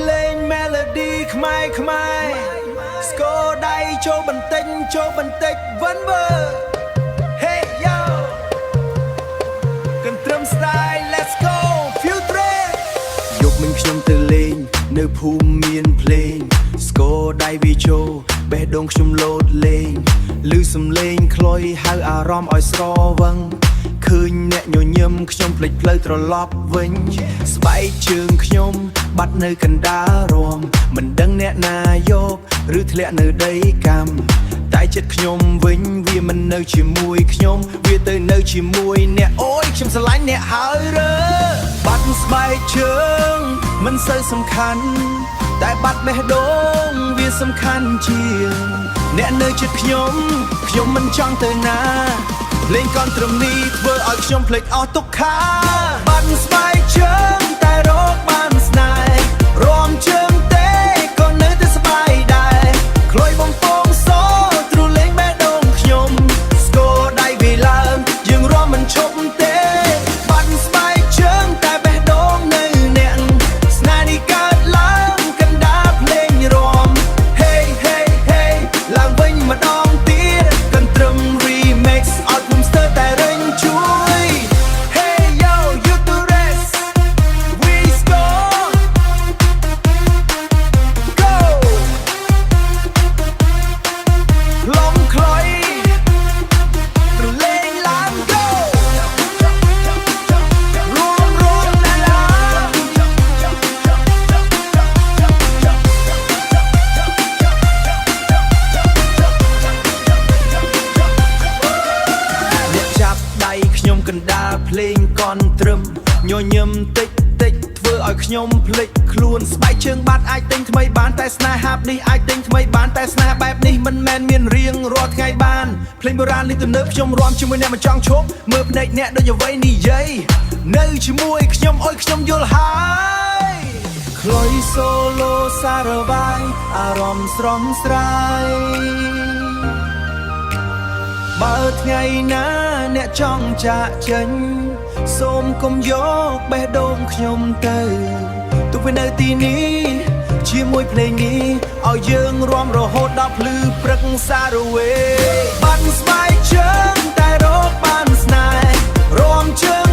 លេង melody ខ្មែរស្គរដៃចូលបន្តិចវិនវើ Hey yo កន្ទ្រឹម style let's go feel trend យកមិញខ្ញុំទៅលេងនៅភូមិមានភ្លេងស្គរដៃវាចូលបេះដូងខ្ញុំលោតលេងឮសំឡេងខ្លុយហៅអារម្មណ៍ឲ្យស្រវឹងឃើញអ្នកញញឹមខ្ញុំភ្លេចផ្លូវត្រឡប់វិញស្បែកជើងខ្ញុំបាត់នៅកណ្ដាលរមមិនដឹងអ្នកណាយកឬធ្លាក់នៅដីកម្មតែចិត្តខ្ញុំវិញវាមិននៅជាមួយខ្ញុំវាទៅនៅជាមួយអ្នកអូយខ្ញុំស្រឡាញ់អ្នកហើយរើបាត់ស្បែកជើងមិនសូវសំខាន់តែបាត់បេះដូងវាសំខាន់ជាងអ្នកនៅចិត្តខ្ញុំមិនចង់ទៅណាលេងកន្ទ្រឹមនេះធ្វើឲ្យខ្ញុំភ្លេចអស់ទុក្ខាបាត់ស្បែកជើងតែរកបានស្នេហ៍រំជើងទេក៏នៅតែស្បាយដែរខ្លុយបំពងសទ្រូលេងបេះដូងខ្ញុំស្គរដៃវាឡើងយើងរំមិនឈប់ទេបាត់ស្បែកជើងតែបេះដូងនៅអ្នកស្នេហ៍នេះកើតឡើងកណ្ដាលភ្លេងរំ Hey hey hey ឡើងវិញម្ដងទៀតកន្ទ្រឹម remix អត់ខ្ញុំស្ទើរតែរែងជួយ Hey yo you do rest we score go លំខ្លុយរលេងឡើង go រួមណាស់អ្នកចាប់ដៃខ្ញុំកណ្ដាលភ្លេងកន់ត្រឹមញញឹមតិចធ្វើឲ្យខ្ញុំភ្លេចខ្លួនស្បែកជើងបាត់អាចទិញថ្មីបានតែស្នេហានេះអាចទិញថ្មីបានតែស្នេហ៍បែបនេះមិនមែនមានរៀងរាល់ថ្ងៃបានភ្លេងបុរាណនេះទំនើបខ្ញុំរាំជាមួយអ្នកមិនចង់ឈប់មើលភ្នែកអ្នកដូចអ្វីនិយាយនៅជាមួយខ្ញុំអើយខ្ញុំយល់ហើយខ្លុយសូឡូសារបាយអារម្មណ៍ស្រស់ស្រាយបើថ្ងៃណាអ្នកចង់ចាកចេញសូមកុំយកបេះដូងខ្ញុំទៅទោះវានៅទីនេះជាមួយភ្លេងនេះឲ្យយើងរាំរហូតដល់ភ្លឺព្រឹកសារវេបាត់ស្បែកជើងតែរកបានស្នេហ៍រំជើង